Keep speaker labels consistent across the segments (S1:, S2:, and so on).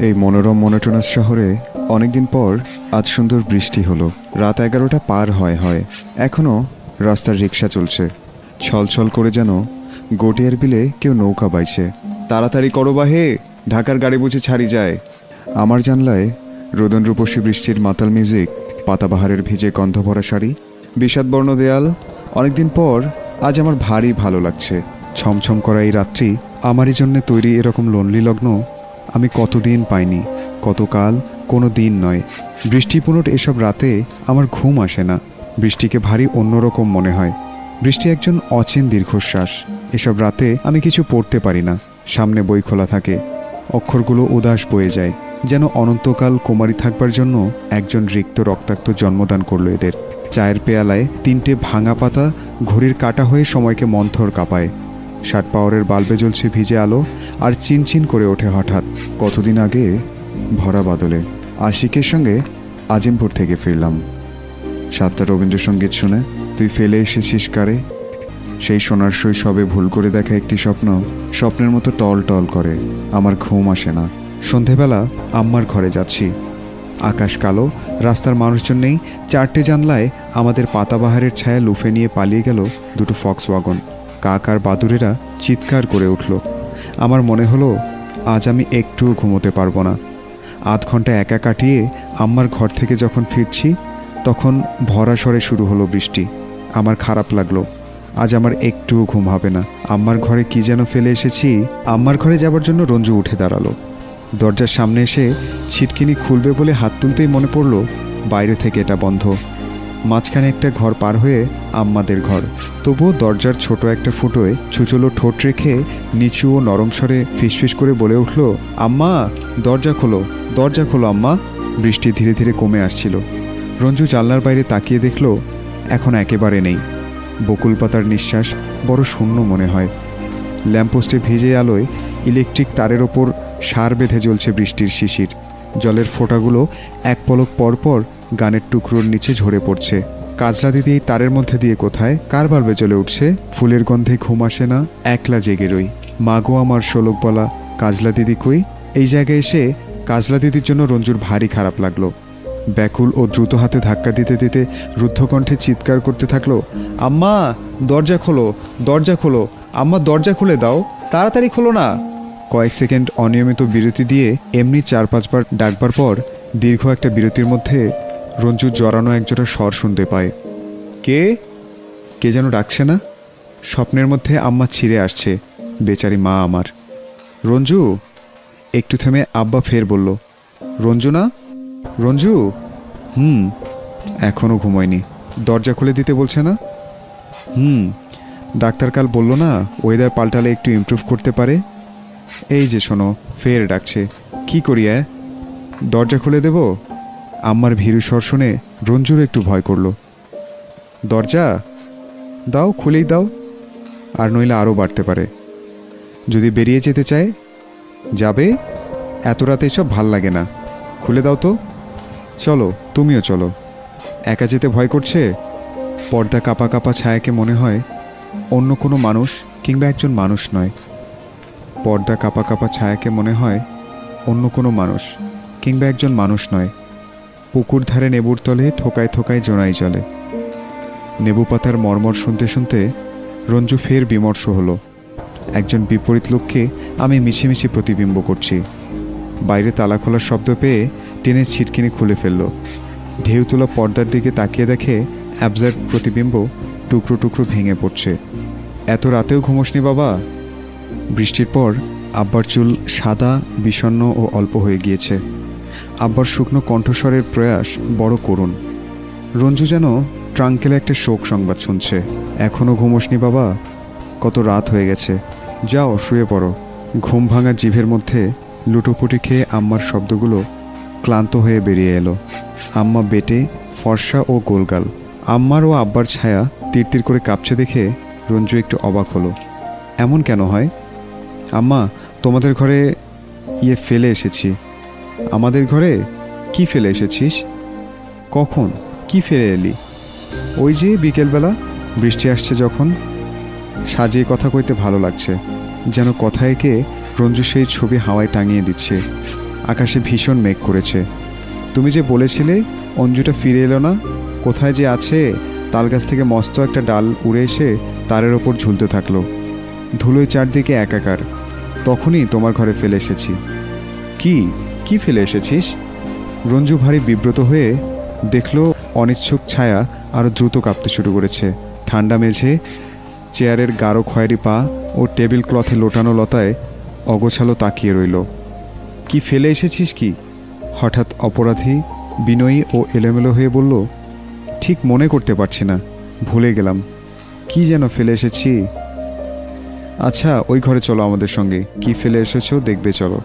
S1: এই মনোরম মনোটোনাস শহরে অনেকদিন পর আজ সুন্দর বৃষ্টি হলো। রাত 11টা পার হয় এখনও রাস্তার রিক্সা চলছে, ছলছল করে যেন গটিয়ার বিলে কেউ নৌকা বাইছে। তাড়াতাড়ি করো বাহে, ঢাকার গাড়ি বুঝে ছাড়ি যায়। আমার জানলায় রোদন রূপসী বৃষ্টির মাতাল মিউজিক, পাতাবাহারের ভিজে গন্ধ ভরা শাড়ি, বিষাদবর্ণ দেয়াল। অনেকদিন পর আজ আমার ভারী ভালো লাগছে। ছমছম করা এই রাত্রি আমারই জন্যে তৈরি এরকম লোনলি লগ্ন আমি কতদিন পাইনি, কতকাল, কোনো দিন নয়। বৃষ্টিপুনট এসব রাতে আমার ঘুম আসে না। বৃষ্টিকে ভারী অন্যরকম মনে হয়। বৃষ্টি একজন অচেন দীর্ঘশ্বাস। এসব রাতে আমি কিছু পড়তে পারি না। সামনে বই খোলা থাকে, অক্ষরগুলো উদাস বয়ে যায়, যেন অনন্তকাল কুমারী থাকবার জন্য একজন রিক্ত রক্তাক্ত জন্মদান করলো এদের। চায়ের পেয়ালায় 3টে ভাঙা পাতা ঘড়ির কাঁটা হয়ে সময়কে মন্থর কাঁপায়। শার্ট পাওয়ারের বাল্বে জ্বলছে ভিজে আলো, আর চিনচিন করে ওঠে হঠাৎ। কতদিন আগে ভরা বাদলে আশিকের সঙ্গে আজিমপুর থেকে ফিরলাম। 7টা রবীন্দ্রসঙ্গীত শুনে তুই ফেলে এসেছিস কারে। সেই সোনার শৈশবে ভুল করে দেখা একটি স্বপ্ন স্বপ্নের মতো টল টল করে। আমার ঘুম আসে না। সন্ধেবেলা আম্মার ঘরে যাচ্ছি। আকাশ কালো, রাস্তার মানুষজন নেই। 4টে জানলায় আমাদের পাতাবাহারের ছায়া লুফে নিয়ে পালিয়ে গেল 2টো ফক্স ওয়াগন। কাক আর বাদুড়েরা চিৎকার করে উঠল। আমার মনে হলো আজ আমি একটুও ঘুমোতে পারবো না। আধ ঘন্টা একা কাটিয়ে আম্মার ঘর থেকে যখন ফিরছি তখন ভরা স্বরে শুরু হলো বৃষ্টি। আমার খারাপ লাগলো। আজ আমার একটুও ঘুম হবে না। আম্মার ঘরে কি যেন ফেলে এসেছি। আম্মার ঘরে যাবার জন্য রঞ্জু উঠে দাঁড়ালো। দরজার সামনে এসে ছিটকিনি খুলবে বলে হাত তুলতেই মনে পড়ল বাইরে থেকে এটা বন্ধ। মাঝখানে একটা ঘর পার হয়ে আম্মাদের ঘর। তবুও দরজার ছোট একটা ফুটোয় ছুচলো ঠোঁট রেখে নিচু ও নরম স্বরে ফিসফিস করে বলে উঠল, আম্মা দরজা খোলো, দরজা খোলো আম্মা। বৃষ্টি ধীরে ধীরে কমে আসছিল। রঞ্জু জানলার বাইরে তাকিয়ে দেখল এখন একেবারে নেই। বকুল পাতার নিঃশ্বাস বড় শূন্য মনে হয়। ল্যাম্পপোস্টে ভিজে আলোয় ইলেকট্রিক তারের ওপর সার বেঁধে জ্বলছে বৃষ্টির শিশির। জলের ফোঁটাগুলো এক পলক পরপর গানের টুকরোর নিচে ঝরে পড়ছে। কাজলা দিদি এই তারের মধ্যে দিয়ে কোথায়, কার বাল্বে জ্বলে উঠছে? ফুলের গন্ধে ঘুম আসে না, একলা জেগে রই। মাগো আমার শোলক বলা কাজলা দিদি কই? এই জায়গায় এসে কাজলা দিদির জন্য রঞ্জুর ভারী খারাপ লাগলো। ব্যাকুল ও দ্রুত হাতে ধাক্কা দিতে দিতে রুদ্ধকণ্ঠে চিৎকার করতে থাকলো, আম্মা দরজা খোলো, দরজা খোলো, আম্মা দরজা খুলে দাও, তাড়াতাড়ি খোলো না। কয়েক সেকেন্ড অনিয়মিত বিরতি দিয়ে এমনি 4-5 বার ডাকবার পর দীর্ঘ একটা বিরতির মধ্যে রঞ্জু জড়ানো একজোড়া স্বর শুনতে পায়। কে কে যেন ডাকছে না। স্বপ্নের মধ্যে আম্মা ছিঁড়ে আসছে, বেচারি মা আমার। রঞ্জু। একটু থেমে আব্বা ফের বলল, রঞ্জু না? রঞ্জু। এখনও ঘুমোয়নি। দরজা খুলে দিতে বলছে না? ডাক্তার কাল বলল না ওয়েদার পাল্টালে একটু ইমপ্রুভ করতে পারে। এই যে শোনো ফের ডাকছে। কি করি? দরজা খুলে দেব? আম্মার ভীরু স্বর শুনে রঞ্জুর একটু ভয় করল। দরজা দাও, খুলেই দাও, আর নইলে আরও বাড়তে পারে। যদি বেরিয়ে যেতে চায় যাবে। এত রাতে এসব ভাল লাগে না, খুলে দাও তো। চলো, তুমিও চলো। একা যেতে ভয় করছে? পর্দা কাঁপা কাঁপা ছায়াকে মনে হয় অন্য কোনো মানুষ কিংবা একজন মানুষ নয়। পর্দা কাঁপা কাঁপা ছায়াকে মনে হয় অন্য কোনো মানুষ কিংবা একজন মানুষ নয়। পুকুর ধারে নেবুর তলে থোকায় থোকায় জোনাই জলে। নেবু পাতার মর্মর শুনতে শুনতে রঞ্জু ফের বিমর্ষ হলো। একজন বিপরীত লোককে আমি মিছিমিছি প্রতিবিম্ব করছি। বাইরে তালা খোলার শব্দ পেয়ে টেনে ছিটকিনি খুলে ফেলল। ঢেউ তোলা পর্দার দিকে তাকিয়ে দেখে অ্যাবজার্ভ প্রতিবিম্ব টুকরো টুকরো ভেঙে পড়ছে। এত রাতেও ঘুমোসনি বাবা? বৃষ্টির পর আব্বার চুল সাদা, বিষণ্ণ ও অল্প হয়ে গিয়েছে। আব্বার শুকনো কণ্ঠস্বরের প্রয়াস বড় করুণ। রঞ্জু যেন ট্রাঙ্কেলে একটা শোক সংবাদ শুনছে। এখনও ঘুমোসনি বাবা? কত রাত হয়ে গেছে, যাও শুয়ে পড়ো। ঘুম ভাঙা জিভের মধ্যে লুটোপুটি খেয়ে আম্মার শব্দগুলো ক্লান্ত হয়ে বেরিয়ে এলো। আম্মা বেটে, ফর্সা ও গোলগাল। আম্মার ও আব্বার ছায়া তীর করে কাঁপছে দেখে রঞ্জু একটু অবাক হলো। এমন কেন হয়? আম্মা তোমাদের ঘরে ফেলে এসেছি। আমাদের ঘরে? কি ফেলে এসেছিস? কখন? কি ফেলে এলি? ওই যে বিকেলবেলা বৃষ্টি আসছে যখন। সাজিয়ে কথা কইতে ভালো লাগছে, যেন কথা এঁকে রঞ্জু সেই ছবি হাওয়ায় টাঙিয়ে দিচ্ছে। আকাশে ভীষণ মেঘ করেছে। তুমি যে বলেছিলে অঞ্জুটা ফিরে এলো না, কোথায় যে আছে? তাল গাছ থেকে মস্ত একটা ডাল উড়ে এসে তারের ওপর ঝুলতে থাকলো। ধুলোয় চারদিকে একাকার। তখনই তোমার ঘরে ফেলে এসেছি। কি কি ফেলে এসেছিস? রঞ্জু ভারী বিব্রত হয়ে দেখলো অনিচ্ছুক ছায়া আরও দ্রুত কাঁপতে শুরু করেছে। ঠান্ডা মেঝে, চেয়ারের গাঢ় খয়েরি পা ও টেবিল ক্লথে লোটানো লতায় অগোছালো তাকিয়ে রইল। কি ফেলে এসেছিস কি? হঠাৎ অপরাধী, বিনয়ী ও এলোমেলো হয়ে বলল, ঠিক মনে করতে পারছি না, ভুলে গেলাম। কি যেন ফেলে এসেছি। আচ্ছা, ওই ঘরে চলো আমাদের সঙ্গে, কি ফেলে এসেছো দেখবে চলো।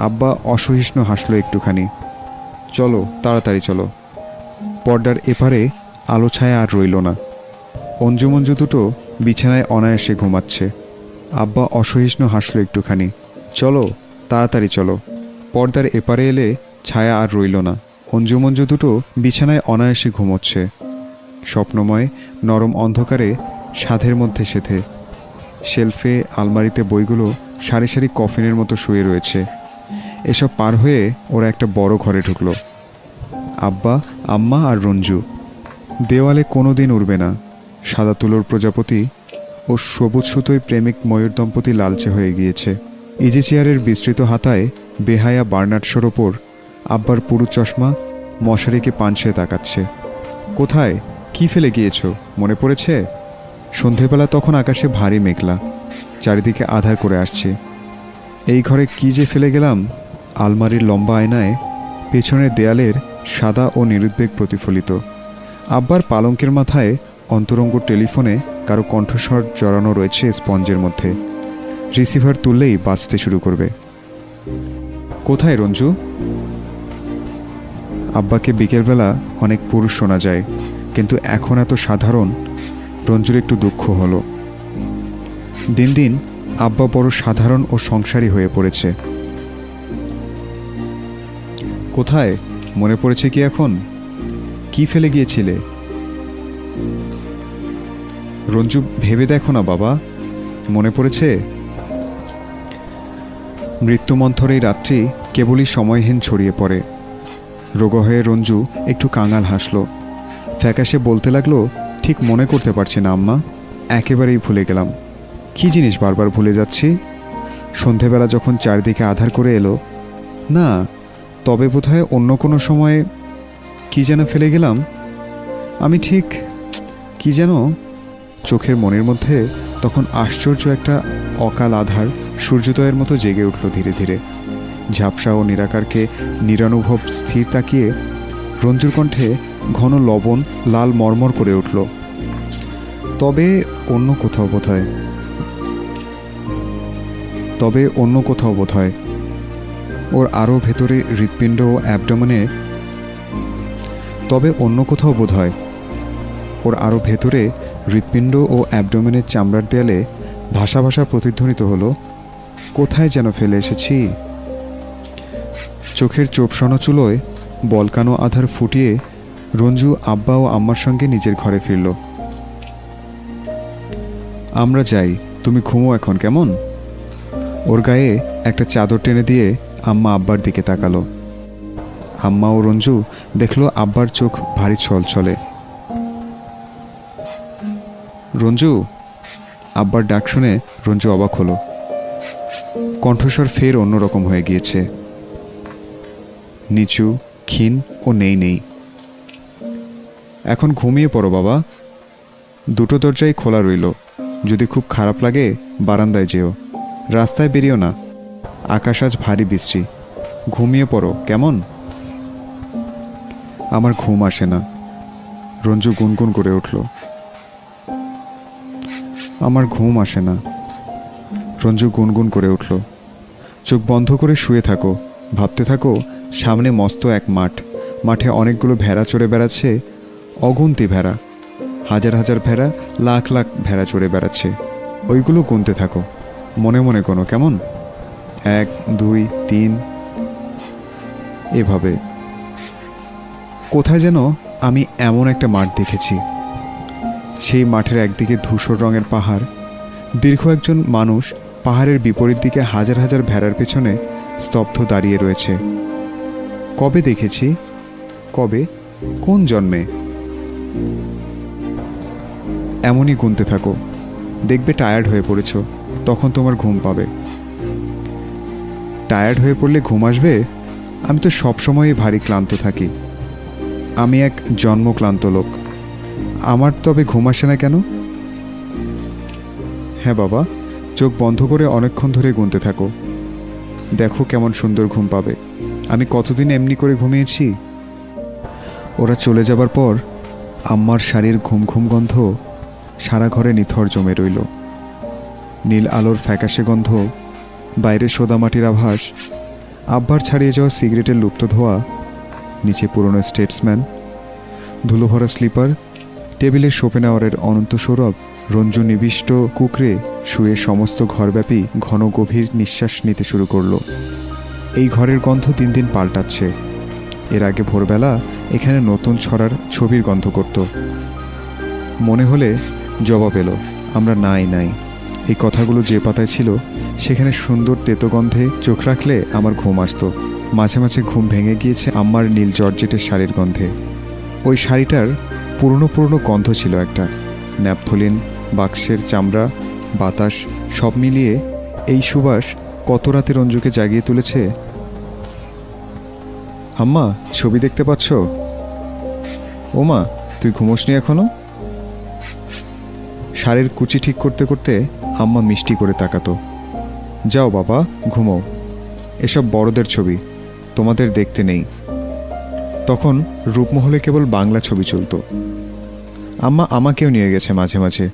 S1: আব্বা অসহিষ্ণু হাসলো একটুখানি। চলো, তাড়াতাড়ি চলো। পর্দার এপারে আলো ছায়া আর রইল না। অঞ্জু মঞ্জু দুটো বিছানায় অনায়াসে ঘুমাচ্ছে। আব্বা অসহিষ্ণু হাসলো একটুখানি। চলো, তাড়াতাড়ি চলো। পর্দার এপারে এলে ছায়া আর রইল না। অঞ্জু মঞ্জু দুটো বিছানায় অনায়াসে ঘুমোচ্ছে। স্বপ্নময় নরম অন্ধকারে সাধের মধ্যে সেথে। শেলফে, আলমারিতে বইগুলো সারি সারি কফিনের মতো শুয়ে রয়েছে। এসব পার হয়ে ওরা একটা বড় ঘরে ঢুকলো। আব্বা, আম্মা আর রঞ্জু। দেওয়ালে কোনো দিন উড়বে না সাদা তুলোর প্রজাপতি ও সবুজ সুতোয় প্রেমিক ময়ূর দম্পতি লালচে হয়ে গিয়েছে। ইজি চেয়ারের বিস্তৃত হাতায় বেহায়া বার্নার্ডশোর ওপর আব্বার পুরু চশমা মশারিকে পানসে তাকাচ্ছে। কোথায় কি ফেলে গিয়েছ, মনে পড়েছে? সন্ধেবেলা তখন আকাশে ভারী মেঘলা, চারিদিকে আধার করে আসছে। এই ঘরে কি যে ফেলে গেলাম। আলমারির লম্বা আয়নায় পেছনের দেয়ালের সাদা ও নিরুদ্বেগ প্রতিফলিত। আব্বার পালঙ্কের মাথায় অন্তরঙ্গ টেলিফোনে কারো কণ্ঠস্বর জড়ানো রয়েছে স্পঞ্জের মধ্যে। রিসিভার তুললেই বাজতে শুরু করবে। কোথায় রঞ্জু? আব্বাকে বিকেলবেলা অনেক পুরুষ শোনা যায়, কিন্তু এখন এত সাধারণ। রঞ্জুর একটু দুঃখ হলো। দিন দিন আব্বা বড় সাধারণ ও সংসারী হয়ে পড়েছে। কোথায়, মনে পড়েছে কি এখন? কি ফেলে গিয়েছিলে? রঞ্জু, ভেবে দেখো না বাবা, মনে পড়েছে? মৃত্যুমন্থর এই রাত্রি কেবলই সময়হীন ছড়িয়ে পড়ে। রোগ হয়ে রঞ্জু একটু কাঙাল হাসল। ফ্যাকাশে বলতে লাগলো, ঠিক মনে করতে পারছি না আম্মা, একেবারেই ভুলে গেলাম। কি জিনিস বারবার ভুলে যাচ্ছি? সন্ধেবেলা যখন চারদিকে আধার করে এলো, না, তবে বোধহয় অন্য কোনো সময়ে কি যেন ফেলে গেলাম। আমি ঠিক কি যেন। চোখের মনের মধ্যে তখন আশ্চর্য একটা অকাল আধার সূর্যোদয়ের মতো জেগে উঠল ধীরে ধীরে। ঝাপসা ও নিরাকারকে নিরানুভব স্থির তাকিয়ে রঞ্জুর কণ্ঠে ঘন লবণ লাল মর্মর করে উঠল। তবে অন্য কোথাও বোধহয় ওর আরও ভেতরে হৃৎপিণ্ড ও অ্যাবডোমেনে হৃৎপিণ্ড ও অ্যাবডোমেনের চামড়ার দেয়ালে ভাষা ভাষা প্রতিধ্বনিত হলো, কোথায় যেন ফেলে এসেছি। চোখের চোপসনো চুলোয় বলকানো আধার ফুটিয়ে রঞ্জু আব্বা ও আম্মার সঙ্গে নিজের ঘরে ফিরল। আমরা যাই, তুমি ঘুমো এখন, কেমন? ওর গায়ে একটা চাদর টেনে দিয়ে আম্মা আব্বার দিকে তাকালো। আম্মা ও রঞ্জু দেখলো আব্বার চোখ ভারী ছলছলে। রঞ্জু, আব্বার ডাক শুনে রঞ্জু অবাক হলো। কণ্ঠস্বর ফের অন্যরকম হয়ে গিয়েছে, নিচু, ক্ষীণ ও নেই। এখন ঘুমিয়ে পড়ো বাবা, দুটো দরজাই খোলা রইল। যদি খুব খারাপ লাগে বারান্দায় যেও, রাস্তায় বেরিও না। আকাশ আজ ভারী বৃষ্টি। ঘুমিয়ে পড়ো, কেমন? আমার ঘুম আসে না, রঞ্জু গুনগুন করে উঠল। আমার ঘুম আসে না, রঞ্জু গুনগুন করে উঠল। চোখ বন্ধ করে শুয়ে থাকো, ভাবতে থাকো সামনে মস্ত এক মাঠ। মাঠে অনেকগুলো ভেড়া চড়ে বেড়াচ্ছে, অগুন্তি ভেড়া, হাজার হাজার ভেড়া, লাখ লাখ ভেড়া চড়ে বেড়াচ্ছে। ওইগুলো গুনতে থাকো, মনে মনে কোনো, কেমন? 1, 2, 3 এভাবে। কোথায় যেন আমি এমন একটা মাঠ দেখেছি। সেই মাঠের একদিকে ধূসর রঙের পাহাড়। দীর্ঘ একজন মানুষ পাহাড়ের বিপরীত দিকে হাজার হাজার ভেড়ার পেছনে স্তব্ধ দাঁড়িয়ে রয়েছে। কবে দেখেছি? কবে? কোন জন্মে? এমনই গুনতে থাকো, দেখবে টায়ার্ড হয়ে পড়েছ, তখন তোমার ঘুম পাবে। টায়ার্ড হয়ে পড়লে ঘুম আসবে? আমি তো সবসময়ই ভারী ক্লান্ত থাকি। আমি এক জন্মক্লান্ত লোক। আমার তবে ঘুম আসে না কেন? হ্যাঁ বাবা, চোখ বন্ধ করে অনেকক্ষণ ধরে গুনতে থাকো, দেখো কেমন সুন্দর ঘুম পাবে। আমি কতদিন এমনি করে ঘুমিয়েছি। ওরা চলে যাবার পর আম্মার শাড়ির ঘুম ঘুম গন্ধ সারা ঘরে নিথর জমে রইল। নীল আলোর ফ্যাকাশে গন্ধ, বাইরে সোদামাটির আভাস, আব্বার ছাড়িয়ে যাওয়া সিগারেটের লুপ্ত ধোয়া, নিচে পুরনো স্টেটসম্যান, ধুলোভরা স্লিপার, টেবিলের শোপেনাওয়ারের অনন্ত সৌরভ, রঞ্জু নিবিষ্ট কুকরে শুয়ে সমস্ত ঘরব্যাপী ঘন গভীর নিঃশ্বাস নিতে শুরু করলো। এই ঘরের গন্ধ দিন দিন পাল্টাচ্ছে। এর আগে ভোরবেলা এখানে নতুন ছড়ার ছবির গন্ধ করত। মনে হলে জবাব এলো, আমরা নাই। এই কথাগুলো যে পাতায় ছিল সেখানে সুন্দর তেতোগন্ধে চোখ রাখলে আমার ঘুম আসতো। মাঝে মাঝে ঘুম ভেঙে গিয়েছে আম্মার নীল জর্জেটের শাড়ির গন্ধে। ওই শাড়িটার পুরনো গন্ধ ছিল একটা। ন্যাপথলিন, বাক্সের চামড়া, বাতাস সব মিলিয়ে এই সুবাস কত রাতে রঞ্জুকে জাগিয়ে তুলেছে। আম্মা, ছবি দেখতে পাচ্ছ? ওমা, তুই ঘুমোসনি এখনো? শাড়ির কুচি ঠিক করতে করতে আম্মা মিষ্টি করে তাকাতো। যাও বাবা, ঘুমো, এসব বড়দের ছবি, তোমাদের দেখতে নেই। তখন রূপমহলে কেবল বাংলা ছবি চলত। আম্মা আমাকেও নিয়ে গেছে মাঝে মাঝে।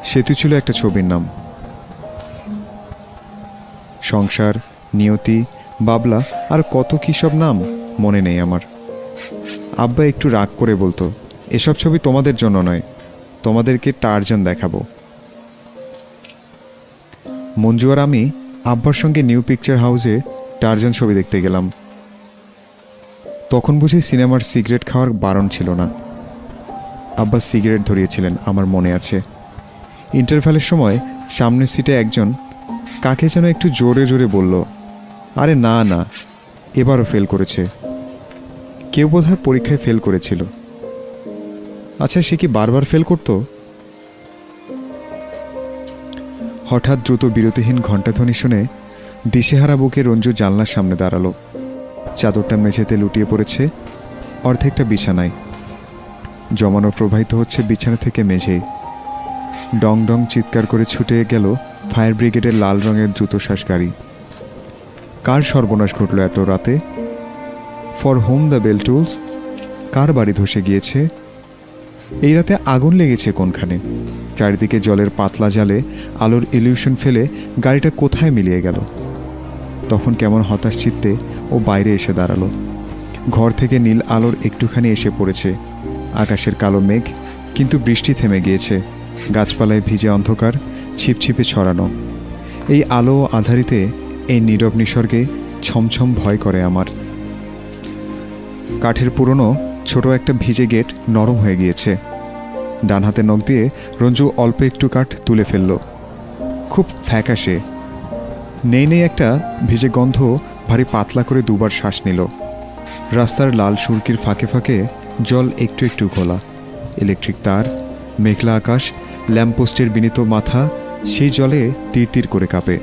S1: সেতু ছিল একটা ছবির নাম। সংসার, নিয়তি, বাবলা আর কত কী সব নাম মনে নেই আমার। আব্বা একটু রাগ করে বলতো, এসব ছবি তোমাদের জন্য নয়, তোমাদেরকে টারজান দেখাবো। মঞ্জু আর আমি আব্বার সঙ্গে নিউ পিকচার হাউসে টারজান ছবি দেখতে গেলাম। তখন বুঝি সিনেমার সিগারেট খাওয়ার বারণ ছিল না। আব্বা সিগারেট ধরিয়েছিলেন, আমার মনে আছে। ইন্টারভ্যালের সময় সামনের সিটে একজন কাকে যেন একটু জোরে জোরে বলল, আরে না, এবারও ফেল করেছে। কেউ বোধহয় পরীক্ষায় ফেল করেছিল। আচ্ছা, সে কি বারবার ফেল করত? হঠাৎ দ্রুত বিরতিহীন ঘণ্টাধ্বনি শুনে দিশেহারা বুকে রঞ্জু জানলার সামনে দাঁড়ালো। চাদরটা মেঝেতে লুটিয়ে পড়েছে, অর্ধেকটা বিছানায়। জমানো প্রবাহিত হচ্ছে বিছানা থেকে মেঝেই। ডং ডং চিৎকার করে ছুটে গেল ফায়ার ব্রিগেডের লাল রঙের দ্রুতশ্বাস গাড়ি। কার সর্বনাশ ঘটল এত রাতে? For whom the bell tolls? কার বাড়ি ধসে গিয়েছে? এই রাতে আগুন লেগেছে কোনখানে? চারিদিকে জলের পাতলা জালে আলোর ইলিউশন ফেলে গাড়িটা কোথায় মিলিয়ে গেল? তখন কেমন হতাশ চিত্তে ও বাইরে এসে দাঁড়ালো। ঘর থেকে নীল আলোর একটুখানি এসে পড়েছে। আকাশের কালো মেঘ, কিন্তু বৃষ্টি থেমে গিয়েছে। গাছপালায় ভিজে অন্ধকার ছিপছিপে ছড়ানো। এই আলো ও আধারিতে, এই নীরব নিসর্গে ছমছম ভয় করে আমার। কাঠের পুরনো ছোট একটা ভিজে গেট নরম হয়ে গিয়েছে। ডান হাতে নখ দিয়ে রঞ্জু অল্প একটু কাঠ তুলে ফেলল। খুব ফ্যাকাশে, নেই একটা ভিজে গন্ধ ভারী পাতলা করে দুবার শ্বাস নিল। রাস্তার লাল সুরকির ফাঁকে ফাঁকে জল একটু একটু ঘোলা। ইলেকট্রিক তার, মেঘলা আকাশ, ল্যাম্পপোস্টের বিনীত মাথা সেই জলে তীর তীর করে কাঁপে।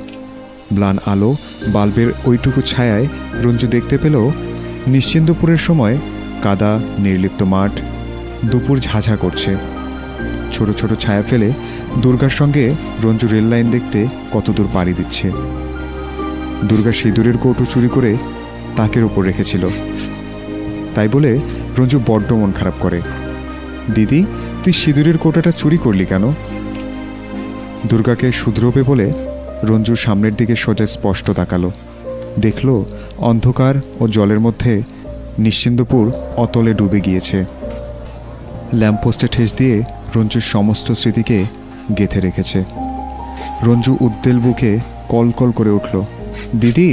S1: ম্লান আলো, বাল্বের ওইটুকু ছায়ায় রঞ্জু দেখতে পেল নিশ্চিন্দপুরের সময় কাদা, নির্লিপ্ত মাঠ, দুপুর ঝাঝা করছে। ছোট ছোট ছায়া ফেলে দুর্গার সঙ্গে রঞ্জু রেল লাইন দেখতে কতদূর পাড়ি দিচ্ছে। দুর্গা সিঁদুরের কৌটো চুরি করে তাকের ওপর রেখেছিল। তাই বলে রঞ্জু বড্ড মন খারাপ করে। দিদি, তুই সিঁদুরের কৌটাটা চুরি করলি কেন? দুর্গাকে শুধরোবে বলে রঞ্জুর সামনের দিকে সোজা স্পষ্ট তাকালো। দেখল অন্ধকার ও জলের মধ্যে নিশ্চিন্দপুর অতলে ডুবে গিয়েছে। ল্যাম্পপোস্টে ঠেস দিয়ে রঞ্জুর সমস্ত স্মৃতিকে গেঁথে রেখেছে। রঞ্জু উদ্বেল বুকে কল কল করে উঠল, দিদি।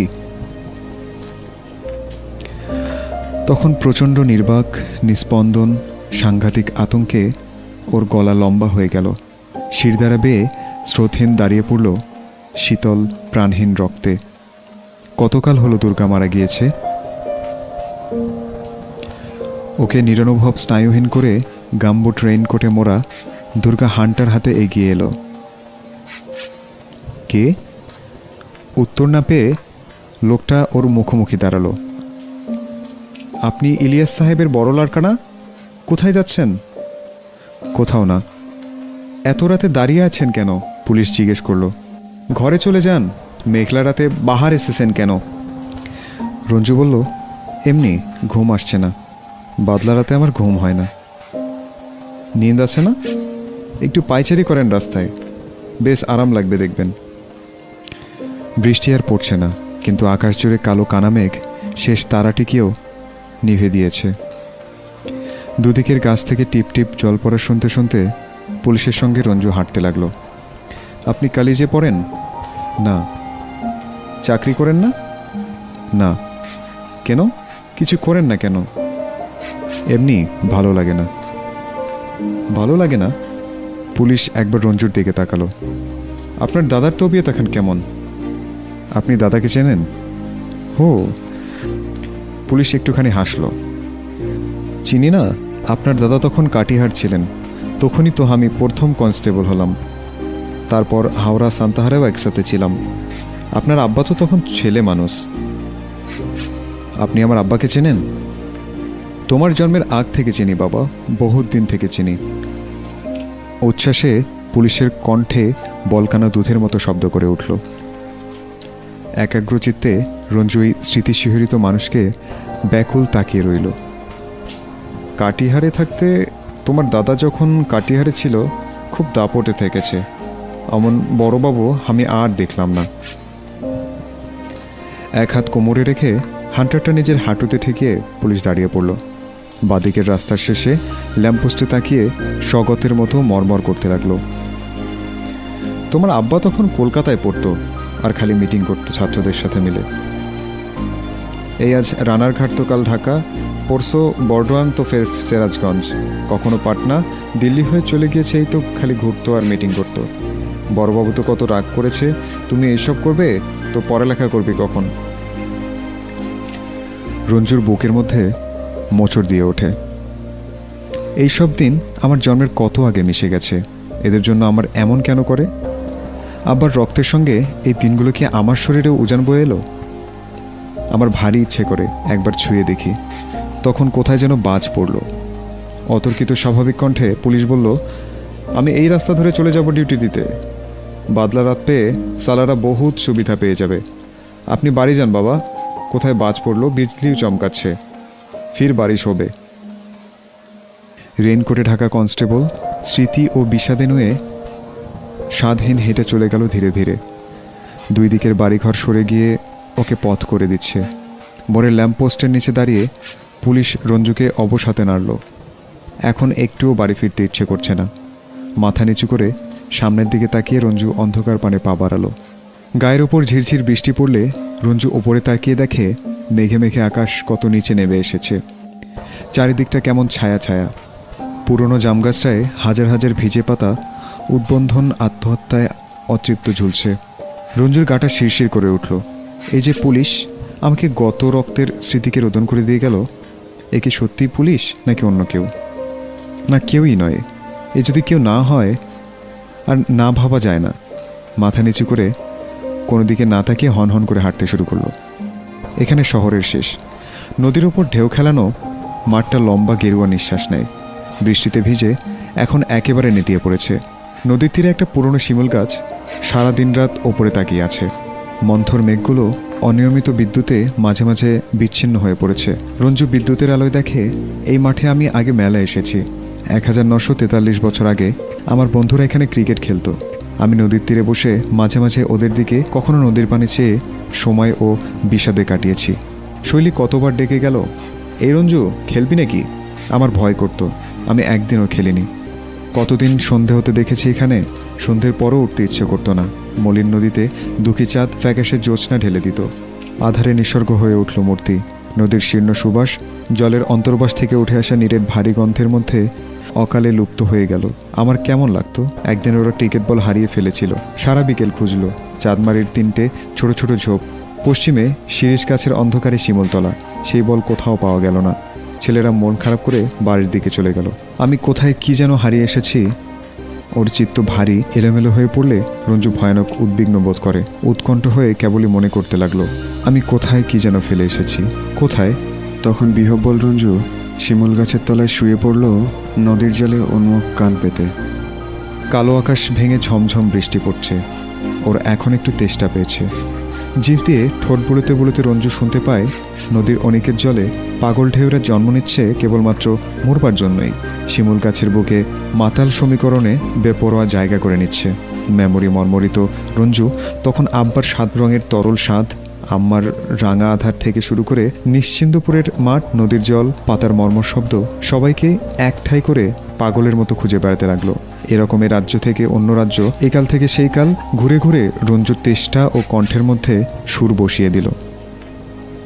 S1: তখন প্রচণ্ড নির্বাক, নিস্পন্দন, সাংঘাতিক আতঙ্কে ওর গলা লম্বা হয়ে গেল। শিরদাঁড়া বেয়ে স্রোতহীন দাঁড়িয়ে পড়ল শীতল প্রাণহীন রক্তে। কতকাল হলো দুর্গা মারা গিয়েছে? ওকে নিরনুভব স্নায়ুহীন করে গাম্বুট রেইনকোটে মোড়া দুর্গা হান্টার হাতে এগিয়ে এলো। কে? উত্তর না পেয়ে লোকটা ওর মুখোমুখি দাঁড়ালো। আপনি ইলিয়াস সাহেবের বড় লড়কা না? কোথায় যাচ্ছেন? কোথাও না। এত রাতে দাঁড়িয়ে আছেন কেন? পুলিশ জিজ্ঞেস করলো। ঘরে চলে যান, মেঘলা রাতে বাহার এসেছেন কেন? রঞ্জু বলল, এমনি ঘুম আসছে না, বাদলা রাতে আমার ঘুম হয় না। নিন্দ আছে না? একটু পায়চারি করেন রাস্তায়, বেশ আরাম লাগবে দেখবেন। বৃষ্টি আর পড়ছে না, কিন্তু আকাশ জুড়ে কালো কানা মেঘ শেষ তারাটিকেও নিভে দিয়েছে। দুদিকের গাছ থেকে টিপ টিপ জল পড়া শুনতে শুনতে পুলিশের সঙ্গে রঞ্জু হাঁটতে লাগলো। আপনি কলেজে পড়েন? না। চাকরি করেন না? না। কেন? কিছু করেন না কেন? এমনি ভালো লাগে না। ভালো লাগে না? পুলিশ একবার রঞ্জুর দিকে তাকালো। আপনার দাদার তবিয়ত এখন কেমন? আপনি দাদাকে চেনেন? হো। পুলিশ একটুখানি হাসলো। চিনি না, আপনার দাদা তখন কাটিহার ছিলেন, তখনই তো আমি প্রথম কনস্টেবল হলাম। তারপর হাওড়া সান্তাহারেও একসাথে ছিলাম। আপনার আব্বা তো তখন ছেলে মানুষ। আপনি আমার আব্বাকে চেনেন? তোমার জন্মের আগ থেকে চিনি বাবা, বহুত দিন থেকে চিনি। উচ্ছ্বাসে পুলিশের কণ্ঠে বলকানা দুধের মতো শব্দ করে উঠল। একাগ্রচিত্তে রঞ্জুই স্মৃতিশিহরিত মানুষকে ব্যাকুল তাকিয়ে রইল। কাটিহারে থাকতে তোমার দাদা যখন কাটিহারে ছিল খুব দাপটে থেকেছে, অমন বড়বাবু আমি আর দেখলাম না। এক হাত কোমরে রেখে হান্টারটা নিজের হাঁটুতে ঠেকিয়ে পুলিশ দাঁড়িয়ে পড়ল। বাদিকের রাস্তার শেষে ল্যাম্পপোস্টে তাকিয়ে স্বগতের মতো মরমর করতে লাগলো। তোমার আব্বা তখন কলকাতায় পড়তো আর খালি মিটিং করতো ছাত্রদের সাথে মিলে। এই আজ রানারঘাট তো কাল ঢাকা, পরশো বর্ডোয়ান তো ফের সিরাজগঞ্জ, কখনো পাটনা, দিল্লি হয়ে চলে গিয়েছে। এই তো খালি ঘুরতো আর মিটিং করতো। বড়বাবু তো কত রাগ করেছে, তুমি এইসব করবে তো পড়ালেখা করবি কখন? রঞ্জুর বুকের মধ্যে মোচড় দিয়ে ওঠে। এইসব দিন আমার জন্মের কত আগে মিশে গেছে, এদের জন্য আমার এমন কেন করে? আবার রক্তের সঙ্গে এই দিনগুলো কি আমার শরীরেও উজান বয়ে এলো? আমার ভারী ইচ্ছে করে একবার ছুঁয়ে দেখি, তখন কোথায় যেন বাজ পড়ল। অতর্কিত স্বাভাবিক কণ্ঠে পুলিশ বলল, আমি এই রাস্তা ধরে চলে যাব ডিউটি দিতে। বাদলা রাত পেয়ে সালারা বহুত সুবিধা পেয়ে যাবে। আপনি বাড়ি যান বাবা, কোথায় বাজ পড়ল, বিজলিও চমকাচ্ছে, ফির বারিশ হবে। রেইনকোটে ঢাকা কনস্টেবল স্মৃতি ও বিষাদে নুয়ে স্বাদহীন হেঁটে চলে গেল ধীরে ধীরে। দুই দিকের বাড়িঘর সরে গিয়ে ওকে পথ করে দিচ্ছে। বরের ল্যাম্পপোস্টের নিচে দাঁড়িয়ে পুলিশ রঞ্জুকে অবসাতে নাড়ল। এখন একটুও বাড়ি ফিরতে ইচ্ছে করছে না। মাথা নিচু করে সামনের দিকে তাকিয়ে রঞ্জু অন্ধকার পানে পা বাড়ালো। গায়ের ওপর ঝিরঝির বৃষ্টি পড়লে রঞ্জু ওপরে তাকিয়ে দেখে মেঘে মেঘে আকাশ কত নিচে নেমে এসেছে। চারিদিকটা কেমন ছায়া ছায়া। পুরনো জামগাছটায় হাজার হাজার ভিজে পাতা উদ্বন্ধন আত্মহত্যায় অতৃপ্ত ঝুলছে। রঞ্জুর গাটা শিরশির করে উঠল। এই যে পুলিশ আমাকে গত রক্তের স্মৃতিকে রোদন করে দিয়ে গেল, এ কি সত্যি পুলিশ নাকি অন্য কেউ? না, কেউই নয়। এ যদি কেউ না হয় আর না ভাবা যায় না। মাথা নিচু করে কোনো দিকে না তাকিয়ে হন হন করে হাঁটতে শুরু করলো। এখানে শহরের শেষ। নদীর ওপর ঢেউ খেলানো মাঠটা লম্বা গেরুয়া নিঃশ্বাস নেয়। বৃষ্টিতে ভিজে এখন একেবারে নেতিয়ে পড়েছে। নদীর তীরে একটা পুরনো শিমুল গাছ সারা দিন রাত ওপরে তাকিয়ে আছে। মন্থর মেঘগুলো অনিয়মিত বিদ্যুতে মাঝে মাঝে বিচ্ছিন্ন হয়ে পড়েছে। রঞ্জু বিদ্যুতের আলোয় দেখে, এই মাঠে আমি আগে মেলা এসেছি। 1943 বছর আগে আমার বন্ধুরা এখানে ক্রিকেট খেলতো। আমি নদীর তীরে বসে মাঝে মাঝে ওদের দিকে কখনো নদীর পানি চেয়ে সময় ও বিষাদে কাটিয়েছি। শৈলী কতবার ডেকে গেল, এই রঞ্জু খেলবি নাকি? আমার ভয় করতো, আমি একদিনও খেলিনি। কতদিন সন্ধে হতে দেখেছি এখানে, সন্ধ্যের পরও উঠতে ইচ্ছে করতো না। মলিন নদীতে দুঃখী চাঁদ ফ্যাকাশে জ্যোৎস্না ঢেলে দিত। আধারে নিসর্গ হয়ে উঠল মূর্তি। নদীর শীর্ণ সুবাস জলের অন্তর্বাস থেকে উঠে আসা নীরের ভারী গন্ধের মধ্যে অকালে লুপ্ত হয়ে গেল। আমার কেমন লাগতো। একদিন ওরা ক্রিকেট বল হারিয়ে ফেলেছিল। সারা বিকেল খুঁজল। চাঁদমারির 3টে ছোট ছোট ঝোপ পশ্চিমে শিরিষ গাছের অন্ধকারে শিমুলতলা, সেই বল কোথাও পাওয়া গেল না। ছেলেরা মন খারাপ করে বাড়ির দিকে চলে গেল। আমি কোথায় কি যেন হারিয়ে এসেছি। ওর চিত্ত ভারী এলোমেলো হয়ে পড়লে রঞ্জু ভয়ানক উদ্বিগ্ন বোধ করে। উৎকণ্ঠ হয়ে কেবলই মনে করতে লাগলো, আমি কোথায় কি যেন ফেলে এসেছি, কোথায়। তখন বিহ্বল রঞ্জু শিমুল গাছের তলায় শুয়ে পড়ল, নদীর জলে উন্মুখ কান পেতে। কালো আকাশ ভেঙে ঝমঝম বৃষ্টি পড়ছে। ওর এখন একটু তেষ্টা পেয়েছে। জিভ দিয়ে ঠোঁট বুলোতে বুলোতে রঞ্জু শুনতে পায়, নদীর অনেকের জলে পাগল ঢেউরা জন্ম নিচ্ছে কেবলমাত্র মরবার জন্যই। শিমুল গাছের বুকে মাতাল সমীকরণে বেপরোয়া জায়গা করে নিচ্ছে। মেমোরি মর্মরিত রঞ্জু তখন আব্বার সাত রঙের তরল স্বাদ, আম্মার রাঙা আধার থেকে শুরু করে নিশ্চিন্দপুরের মাঠ, নদীর জল, পাতার মর্মর শব্দ, সবাইকে একঠাই করে পাগলের মতো খুঁজে বেড়াতে লাগলো। এরকমের রাজ্য থেকে অন্য রাজ্য, একাল থেকে সেই কাল ঘুরে ঘুরে রঞ্জুর তেষ্টা ও কণ্ঠের মধ্যে সুর বসিয়ে দিল।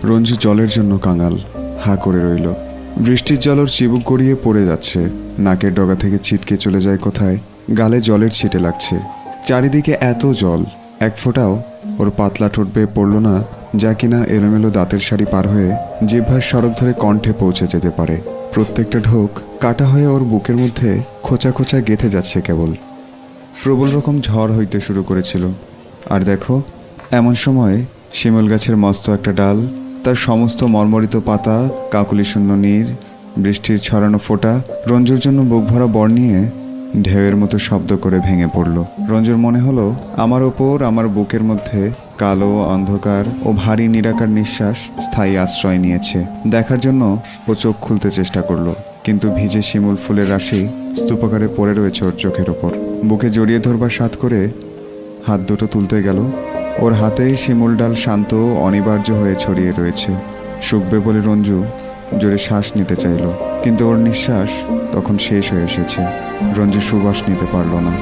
S1: রঞ্জু জলের জন্য কাঙাল, হা করে রইল। বৃষ্টির জল ওর চিবুক গড়িয়ে পড়ে যাচ্ছে, নাকের ডগা থেকে ছিটকে চলে যায় কোথায়, গালে জলের ছিটে লাগছে। চারিদিকে এত জল, এক ফোঁটাও ওর পাতলা ঠোঁট বেয়ে পড়ল না, যা কিনা এলোমেলো দাঁতের সারি পার হয়ে জিহ্বার সড়ক ধরে কণ্ঠে পৌঁছে যেতে পারে। প্রত্যেকটা ঢোক কাটা হয়ে ওর বুকের মধ্যে খোঁচা খোঁচা গেঁথে যাচ্ছে কেবল। প্রবল রকম ঝড় হইতে শুরু করেছিল। আর দেখো, এমন সময় শিমুল গাছের মস্ত একটা ডাল, তার সমস্ত মর্মরিত পাতা, কাকুলি শূন্য নীর, বৃষ্টির ছড়ানো ফোঁটা রঞ্জুর জন্য বুক ভরা বর নিয়ে ঢেউয়ের মতো শব্দ করে ভেঙে পড়ল। রঞ্জুর মনে হলো আমার ওপর, আমার বুকের মধ্যে কালো অন্ধকার ও ভারী নিরাকার নিঃশ্বাস স্থায়ী আশ্রয় নিয়েছে। দেখার জন্য ও চোখ খুলতে চেষ্টা করলো, কিন্তু ভিজে শিমুল ফুলের রাশি স্তূপাকারে পড়ে রয়েছে ওর চোখের ওপর। বুকে জড়িয়ে ধরবার সাথ করে হাত দুটো তুলতে গেল, ওর হাতেই শিমুল ডাল শান্ত অনিবার্য হয়ে ছড়িয়ে রয়েছে। শুকবে বলে রঞ্জু জোরে শ্বাস নিতে চাইল, কিন্তু ওর নিঃশ্বাস তখন শেষ হয়ে এসেছে। রঞ্জু সুবাস নিতে পারল না।